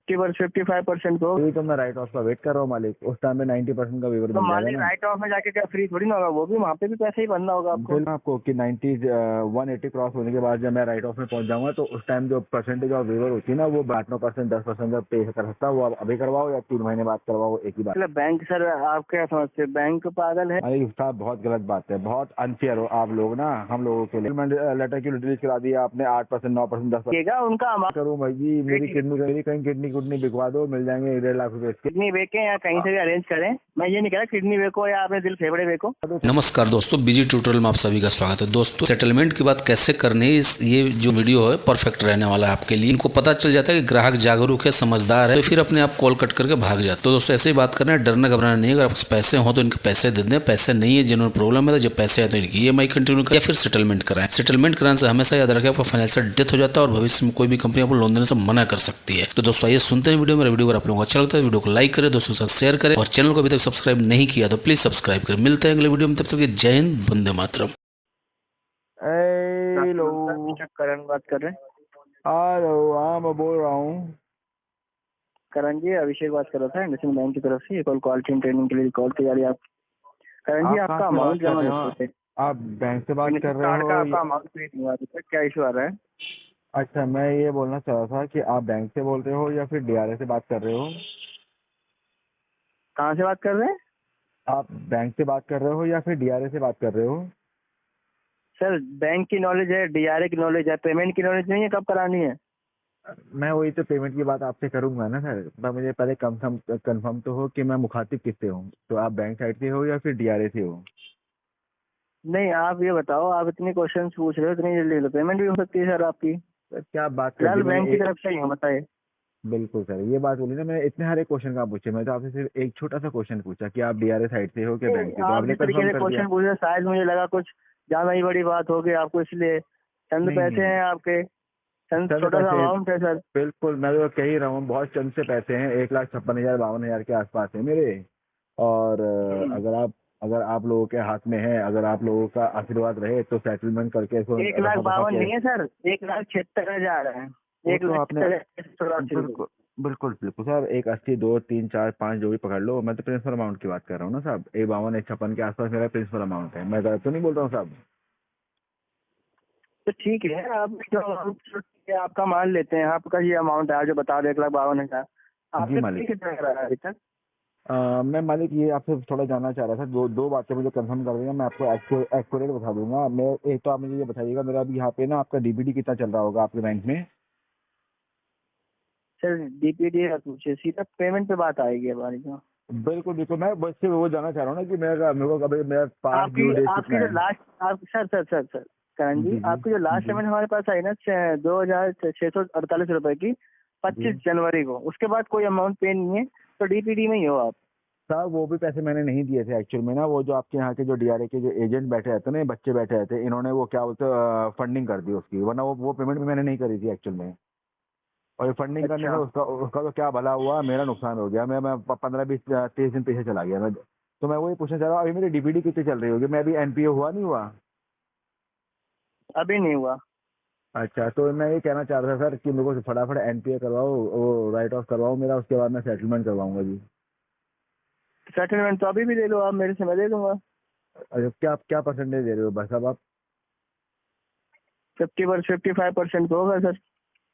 50-55% को। यही तो मैं राइट ऑफ का वेट कर रहा हूँ मालिक, उस टाइम में 90% का वेवर तो मिल मालिक जाएगा ना। राइट ऑफ में जाके क्या फ्री थोड़ी ना होगा, वो भी वहाँ पे भी पैसे ही भरना होगा आपको। बिल आपको कि 180 क्रॉस होने के बाद जब मैं राइट ऑफ में पहुंच जाऊंगा तो उस टाइम जो परसेंटेज ऑफ वेवर होती है ना वो 8-9%, 10% जब पे कर सकता है, वो आप अभी करवाओ या 3 महीने बाद करवाओ, एक ही बात। मतलब बैंक सर, आप क्या समझते हैं बैंक पागल है? अरे साहब बहुत गलत बात है, बहुत अनफेयर हो आप लोग ना हम लोगों के लिए। लेटर की रिलीज करा दी आपने 8%, 9%, 10% उनका अमाउंट करूँ भाई जी, मेरी कहीं किडनी कुडनी बिकवा दो, मिल जाएंगे 1.5 लाख रुपए इसके। किडनी बेचे या कहीं से भी अरेंज करें, मैं ये नहीं कह रहा किडनी बेको या आपने दिल फेफड़े बेको। नमस्कार दोस्तों, बिजी ट्यूटोरियल में आप सभी का स्वागत है। दोस्तों सेटलमेंट की बात कैसे करनी है, ये जो वीडियो है परफेक्ट रहने वाला है आपके लिए। इनको पता चल जाता है कि ग्राहक जागरूक है, समझदार है, तो फिर अपने आप कॉल कट करके भाग जाते। तो दोस्तों ऐसे ही बात करना है, डरना घबराना नहीं है। अगर आपके पैसे हो तो इनके पैसे दे दें, पैसे नहीं है जिन्होंने प्रॉब्लम है तो जब पैसे आए तो इनकी EMI कंटिन्यू करें या फिर सेटलमेंट कराएं। सेटलमेंट कराने से हमेशा याद रखें आपका फाइनेंशियल डेथ हो जाता है और भविष्य में कोई भी कंपनी आपको लोन देने से मना कर सकती है। तो दोस्तों आइए सुनते हैं वीडियो। मेरा वीडियो अगर आप लोगों को अच्छा लगता है वीडियो को लाइक करें, दोस्तों के साथ शेयर करें और चैनल को अभी तक सब्सक्राइब नहीं किया तो प्लीज सब्सक्राइब करें। मिलते हैं अगले वीडियो में, तब तक जय हिंद, वंदे मातरम। हेलो करण बात कर रहे हैं। हेलो, हाँ मैं बोल रहा हूँ। करण जी, अभिषेक बात कर रहा था इंडस्ट्रियल बैंक की तरफ से। ये कॉल टीम ट्रेनिंग के लिए कॉल की जा रही है आप। करण जी, आप आपका कहाँ से अमाउंट बात कर जमा रहे नहीं हो? होते। आप बैंक से बात कर रहे हो का आपका अमाउंट पे नहीं हुआ अभी तक, क्या इशू आ रहा है? अच्छा, मैं ये बोलना चाह रहा था कि आप बैंक से बोल रहे हो या फिर DRA से बात कर रहे हो? कहाँ से बात कर रहे हैं? आप बैंक से बात कर रहे हो या फिर DRA से बात कर रहे हो? सर बैंक की नॉलेज है, DRA की नॉलेज है, पेमेंट की नॉलेज नहीं है, कब करानी है? मैं वही तो पेमेंट की बात आपसे करूंगा ना सर, पर मुझे पहले कंफर्म तो हो कि मैं मुखातिब किससे हूँ। तो आप बैंक साइड से हो या फिर DRA से हो? नहीं, आप ये बताओ, आप इतने क्वेश्चन पूछ रहे हो, इतनी जल्दी तो पेमेंट भी हो सकती है सर आपकी। सर क्या बात कर फिलहाल दी बैंक की मैंने? तरफ से ही हूँ, बताइए। बिल्कुल सर, ये बात बोली ना, मैंने इतने सारे क्वेश्चन का पूछे, मैं तो आपसे सिर्फ एक छोटा सा क्वेश्चन पूछा कि आप DRA साइड से हो कि बैंक से, तो आप आपने जिस तरीके कंफर्म से कर दिया। क्वेश्चन पूछ रहे हैं, शायद मुझे लगा कुछ ज्यादा ही बड़ी बात होगी आपको, इसलिए चंद नहीं पैसे नहीं हैं आपके, चंद चंद छोटा सा पैसे, अमाउंट है सर। बिल्कुल मैं तो कह ही रहा हूँ, बहुत चंद से पैसे हैं, 1,56,000 52,000 के आसपास है मेरे। और अगर आप लोगों के हाथ में है, अगर आप लोगों का आशीर्वाद रहे तो सेटलमेंट करके इसको 1,52,000 रफा नहीं है सर, 1,76,000 है। वो तो आपने 1,76,084 बिल्कुल बिल्कुल बिल्कुल सर, 1,80, 2, 3, 4, 5 जो भी पकड़ लो, मैं तो प्रिंसिपल अमाउंट की बात कर रहा हूँ ना साहब। 1,52, 1,56 के आसपास मेरा प्रिंसिपल अमाउंट है, मैं गलत तो नहीं बोल रहा हूँ साहब? तो ठीक है, आप जो अमाउंट आपका मान लेते हैं, आपका ये अमाउंट है जो बता रहे 1,52,000, जी आपने पे मालिक। कितना करा है अभी तक? मैं मालिक ये आपसे थोड़ा जानना चाह रहा था, दो दो बातें मुझे कंफर्म कर देंगे, मैं आपको एक्यूरेट बता दूंगा। मैं एक तो आप मुझे ये बताइएगा, मेरा अभी यहाँ पे ना आपका DPD कितना चल रहा होगा आपके बैंक में? सर DPD पूछे, सीधा पेमेंट पे बात आएगी हमारी। जो बिल्कुल बिल्कुल, मैं बस से वो जानना चाह रहा हूँ ना कि मेरे को कभी मेरा पास आपकी ड्यू डेट आपकी कितना जो है? लास्ट, आप सर करण जी, जी जी आपकी जो लास्ट जी पेमेंट हमारे पास आई ना 2,648 रुपए की, जी 25 जनवरी को, उसके बाद कोई अमाउंट पे नहीं है, तो DPD में ही हो आप। साहब, वो भी पैसे मैंने नहीं दिए थे एक्चुअल में ना, वो जो आपके यहाँ के जो DRA के जो एजेंट बैठे रहते हैं ना, बच्चे बैठे रहते हैं, इन्होंने वो क्या बोलते फंडिंग कर दी उसकी, वरना वो पेमेंट भी मैंने नहीं करी थी एक्चुअल में। और ये फंडिंग करने से अच्छा, उसका उसका तो क्या भला हुआ, मेरा नुकसान हो गया। मैं 15-20-30 दिन पीछे चला गया मैं। तो मैं वही पूछना चाह रहा हूँ, अभी मेरी DPD कितनी चल रही होगी? मैं अभी NPA हुआ नहीं हुआ? अभी नहीं हुआ। अच्छा, तो मैं ये कहना चाह रहा था सर कि मेरे को फटाफट NPA करवाओ, वो राइट ऑफ करवाओ मेरा, उसके बाद मैं सेटलमेंट करवाऊंगा जी। सेटलमेंट तो अभी भी ले लो आप मेरे से, मैं दे दूंगा। अच्छा, क्या क्या परसेंटेज दे रहे हो बस अब आप? 55% तो होगा सर।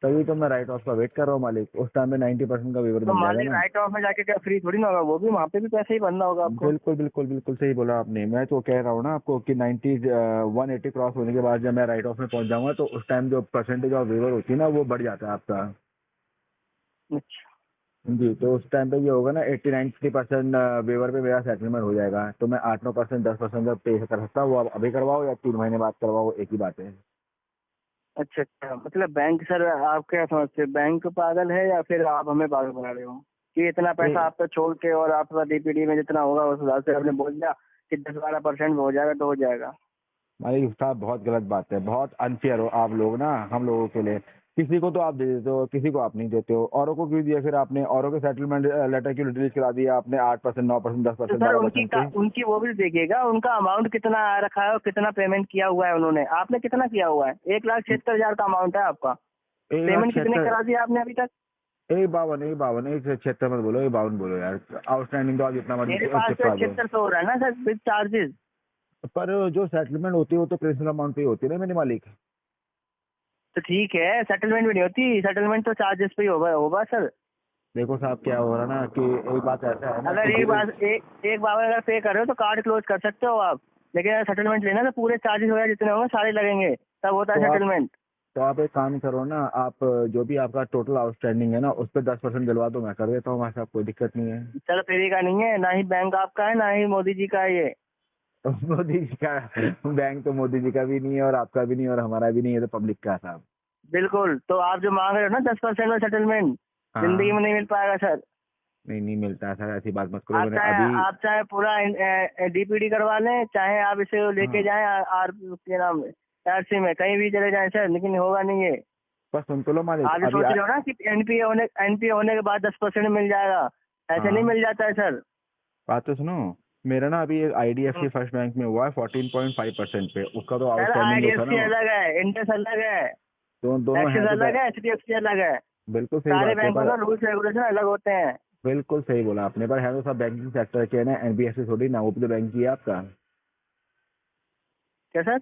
तभी तो मैं राइट ऑफ का वेट कर रहा हूँ मालिक, उस टाइम में 90% का वेवर तो मिल जाएगा मालिक ना। राइट ऑफ में जाके क्या फ्री थोड़ी ना होगा, वो भी वहाँ पे भी पैसे ही भरना होगा आपको। बिल्कुल बिल्कुल बिल्कुल सही बोला आपने, मैं तो कह रहा हूँ ना आपको कि 180 क्रॉस होने के बाद जब मैं राइट ऑफ में पहुंच जाऊंगा तो उस टाइम जो परसेंटेज ऑफ वेवर होती है ना वो बढ़ जाता है आपका। अच्छा, जी, तो उस टाइम पे ये होगा ना, 89-90% वेवर पे मेरा सेटलमेंट हो जाएगा, तो मैं 8-9%, 10% जब पे कर सकता हूँ, वो आप अभी करवाओ या 3 महीने बाद करवाओ, एक ही बात है। अच्छा, मतलब बैंक सर, आप क्या समझते हैं, बैंक पागल है या फिर आप हमें पागल बना रहे हो कि इतना नहीं पैसा आप पे छोड़ के और आपका DPD में जितना होगा उस हिसाब से आपने बोल दिया कि 10-12% में हो जाएगा तो हो जाएगा? भाई साहब बहुत गलत बात है, बहुत अनफेयर हो आप लोग ना हम लोगों के लिए। किसी को तो आप दे देते हो, किसी को आप नहीं देते हो, औरों को क्यों दिया फिर आपने? औरों के सेटलमेंट लेटर की रिलीज करा दिया आपने 8%, 9%, तो 10%, सर 12% पे। उनकी वो भी देखिएगा, उनका अमाउंट कितना आ रखा है और कितना पेमेंट किया हुआ है उन्होंने, आपने कितना किया हुआ है? 1,76,000 का अमाउंट है आपका। एक लाख पेमेंट कितने छिहत्तर करा दिया आपने अभी तक? एक 76 मत बोलो, 52 बोलो यार। आउटस्टैंडिंग तो आज इतना मत मेरे पास तो चिपका दो। 7600 हो रहा है ना सर विद चार्जेस। पर जो सेटलमेंट होती है वो तो प्रिंसिपल अमाउंट पे ही होती है ना मेरे मालिक। तो ठीक है, सेटलमेंट भी नहीं होती, सेटलमेंट तो चार्जेस पे ही होगा होगा सर। देखो साहब क्या हो रहा ना कि एक बात ऐसा है ना अगर कि एक बार अगर पे कर रहे हो तो कार्ड क्लोज कर सकते हो आप, लेकिन अगर सेटलमेंट लेना तो पूरे चार्जेस वगैरह जितने होंगे सारे लगेंगे, तब होता है तो आप सेटलमेंट। तो आप एक काम करो ना, आप जो भी आपका टोटल आउटस्टैंडिंग है ना उस पर 10% दिलवा दो, मैं कर देता हूँ वहाँ से, कोई दिक्कत नहीं है। सर फ्री का नहीं है, ना ही बैंक आपका है ना ही मोदी जी का है ये। तो मोदी जी का बैंक तो मोदी जी का भी नहीं है और आपका भी नहीं और हमारा भी नहीं है, तो पब्लिक का है साहब। बिल्कुल, तो आप जो मांग रहे हो ना 10% में सेटलमेंट, जिंदगी हाँ। में नहीं मिल पाएगा सर। नहीं नहीं मिलता है सर, ऐसी बात मत करो। मैंने अभी आप चाहे पूरा डीपीडी करवा लें, चाहे आप इसे लेके हाँ जाएं आर के नाम आरसी में कहीं भी चले जाएं सर, लेकिन होगा नहीं ये। बस सुन तो लो मालिक आप जो अभी सोच रहे हो ना कि एनपीए होने के बाद 10% मिल जाएगा, ऐसे नहीं हाँ मिल जाता है सर। बात तो सुनो। मेरा ना अभी एक IDFC फर्स्ट बैंक में हुआ है 14.5% पे, उसका तो सर आउटस्टैंडिंग जो था आईडीएफसी ना, अलग है, इंडस अलग है, दोनों एक्सिस है तो अलग है, एचडीएफसी अलग है। बिल्कुल सही सारे बात है, बैंकों पर का रूल्स रेगुलेशन अलग होते हैं। बिल्कुल सही बोला आपने, पर है तो सब बैंकिंग सेक्टर के है ना, NBFC थोड़ी ना, वो भी तो बैंक ही है आपका। क्या सर?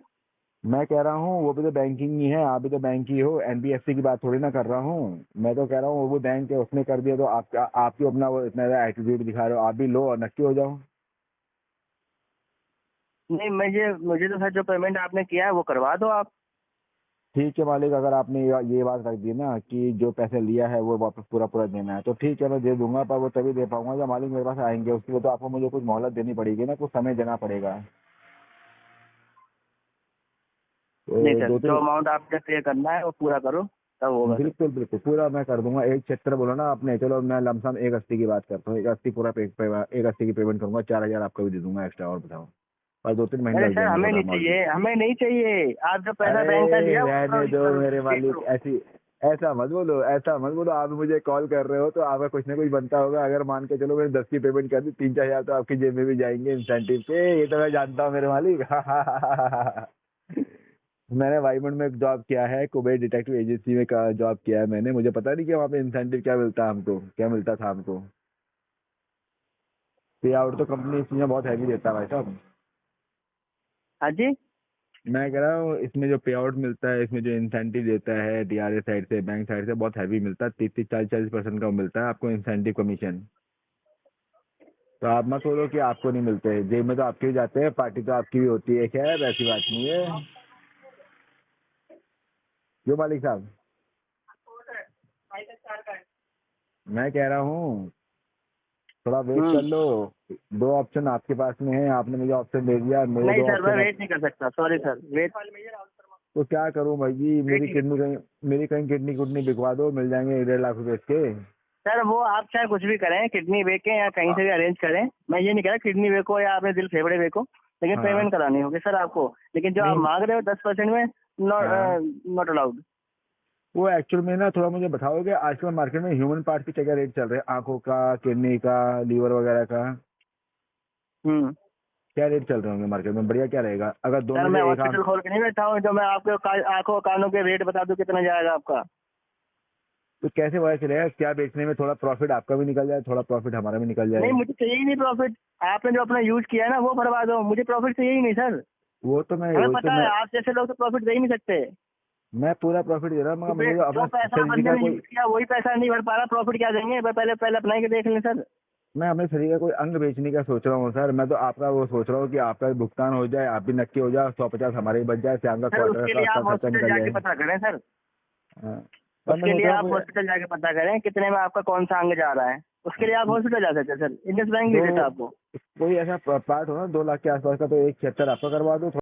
मैं कह रहा हूँ वो भी तो बैंकिंग ही है, आप भी तो बैंक ही हो, NBFC की बात थोड़ी ना कर रहा हूँ। मैं तो कह रहा हूँ वो भी बैंक है, उसने कर दिया तो आप क्यों अपना वो इतना ज़्यादा एटीट्यूड दिखा रहे हो? आप भी लो और नक्की हो जाओ। नहीं, मुझे तो सर जो पेमेंट आपने किया है वो करवा दो आप। ठीक है मालिक, अगर आपने ये बात रख दी ना कि जो पैसे लिया है वो वापस पूरा पूरा देना है, तो ठीक है मैं दे दूंगा, पर वो तभी दे पाऊंगा जब मालिक मेरे पास आएंगे। उसके लिए तो आपको मुझे कुछ मोहलत देनी पड़ेगी ना, कुछ समय देना पड़ेगा। नहीं तो सर, दो जो तीन अमाउंट आपने पे करना है वो पूरा करो, तब होगा सर। बिल्कुल बिल्कुल पूरा मैं कर दूंगा। 176 बोला ना आपने, चलो मैं लमसम 180 की बात करता हूँ, 180 पूरा 180 की पेमेंट करूंगा, 4000 आपका भी दे दूंगा एक्स्ट्रा, और बताओ। और 2-3 महीने अरे लग सर जाएंगे हमें थोड़ा नहीं माल। चाहिए, हमें नहीं चाहिए, आप जो पैसा बैंक का अरे लिया वो पूरा रहने दो मेरे देख मालिक, लो। ऐसी ऐसा मत बोलो, ऐसा मत बोलो। आप मुझे कॉल कर रहे हो तो आपका कुछ ना कुछ बनता होगा। अगर मान के चलो मैंने 10 की पेमेंट कर दी, 3-4 हजार तो आपकी जेब में भी जाएंगे इंसेंटिव के, ये तो मैं जानता हूँ मेरे मालिक। मैंने वायुमंड में जॉब किया है, कुबेर डिटेक्टिव एजेंसी में का जॉब किया है मैंने, मुझे पता नहीं कि वहाँ पे इंसेंटिव क्या मिलता है हमको, क्या मिलता था हमको। पे आउट तो कंपनी इसमें बहुत हैवी देता है भाई साहब। हाँ जी। मैं कह रहा हूँ इसमें जो पे आउट मिलता है, इसमें जो इंसेंटिव देता है DRA साइड से, बैंक साइड से, बहुत हैवी मिलता है। 30-40% का मिलता है आपको इंसेंटिव कमीशन। तो आप मत बोलो कि आपको नहीं मिलते, जेब में तो आपके भी जाते हैं, पार्टी तो आपकी भी होती है, खैर ऐसी बात नहीं है। जो मालिक साहब मैं कह रहा हूँ थोड़ा वेट कर लो। 2 ऑप्शन आपके पास में है, आपने मुझे ऑप्शन दे दिया, मेरे नहीं 2 सर, मैं ऑप्शन। वेट नहीं कर सकता, सॉरी सर, वेट। तो क्या करूं भाई जी, मेरी कहीं किडनी कुडनी बिकवा दो, मिल जाएंगे 1.5 लाख रुपए इसके। सर वो आप चाहे कुछ भी करें, किडनी बेचें या कहीं से भी अरेंज करें, मैं ये नहीं कह रहा किडनी बेचो या अपने दिल फेफड़े बेचो, लेकिन हाँ पेमेंट करानी होगी सर आपको। लेकिन जो आप नहीं। मांग रहे हो 10% में, हाँ नॉट अलाउड। वो एक्चुअल में ना थोड़ा मुझे बताओगे, आजकल मार्केट में ह्यूमन पार्ट के क्या क्या रेट चल रहे हैं, आंखों का, किडनी का, लीवर वगैरह का, हम्म। क्या रेट चल रहे होंगे मार्केट में? बढ़िया क्या रहेगा अगर सर दोनों मैं से एक आंख। हॉस्पिटल खोल के नहीं बैठा हूँ जो मैं आपको आंखों कानों के रेट बता दूं कितना जाएगा आपका। तो कैसे पता चलेगा क्या बेचने में थोड़ा प्रॉफिट आपका भी निकल जाए, थोड़ा प्रॉफिट हमारा भी निकल नहीं, जाए? मुझे चाहिए ही नहीं प्रॉफिट। आपने जो अपना यूज किया है ना वो भरवा दो, मुझे प्रॉफिट चाहिए ही नहीं सर। हमें वो तो पता है आप जैसे लोग तो प्रॉफिट दे ही नहीं सकते। मैं पूरा प्रॉफिट दे रहा हूँ, मगर मुझे जो जो अपना पैसा शरीर बंदे का ने कोई, यूज किया वही पैसा नहीं भर पा रहा, प्रॉफिट क्या देंगे? पहले पहले अपना ही के देख लें सर। मैं अपने शरीर का कोई अंग बेचने का सोच रहा हूँ सर। मैं तो आपका वो सोच रहा हूँ कि आपका भी भुगतान हो जाए, आप भी नक्की हो जाए, 150 हमारे भी बच जाए, श्याम का सर क्वार्टर उसके का लिए उसका आप खर्चा हॉस्पिटल निकल जाके जाए। पता करें सर। हाँ। पर मैं उसके सोच लिए रहा आप हूँ हॉस्पिटल जाके पता करें कितने में आपका कौन सा अंग जा रहा है, उसके लिए आप हॉस्पिटल जा सकते हैं सर, इंडस बैंक नहीं दो देता आपको। कोई ऐसा पार्ट हो ना 2 लाख के आसपास का, तो 176 आपका करवा दो।